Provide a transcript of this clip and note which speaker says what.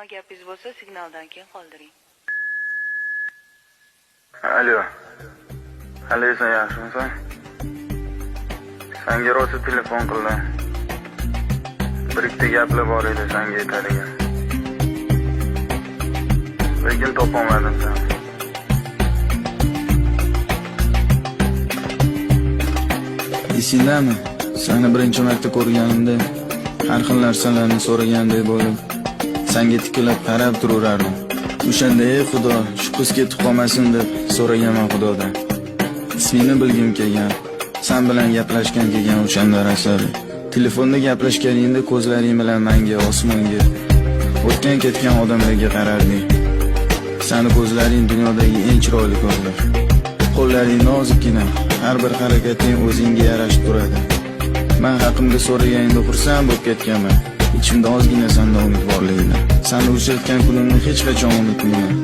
Speaker 1: nima gapingiz bo'lsa, signaldan keyin qoldiring.
Speaker 2: Alo. Alaysan, yaxshimisan? Senga rosa telefon qildim. Bir ikkita gaplar bor edi senga aytadigan. Lekin topolmadim seni.
Speaker 3: Esingdami? Seni birinchi marta ko'rganimda har xil narsalarni so'raganday bo'lib, senga tikilib qarab turardim. O'shanda ey Xudo, shu qiz ketib qolmasin deb so'raganman Xudodan. Ismingni bilgim kelgan, sen bilan gaplashgan kelgan o'shanda rasoli. Telefonda gaplashganingda ko'zlaring bilan menga, osmonga, o'tgan ketgan odamlarga qararding. Seni ko'zlaring dunyodagi eng chiroyli ko'zlar. Qo'llaring nozikkina, har bir harakating o'zingga yarashib turadi. Men haqimda so'raganingda xursand bo'lib ketganman. Ichimda ozgina sendan umid borligini. Seni uchratgan kunimni hech qachon unutmayman.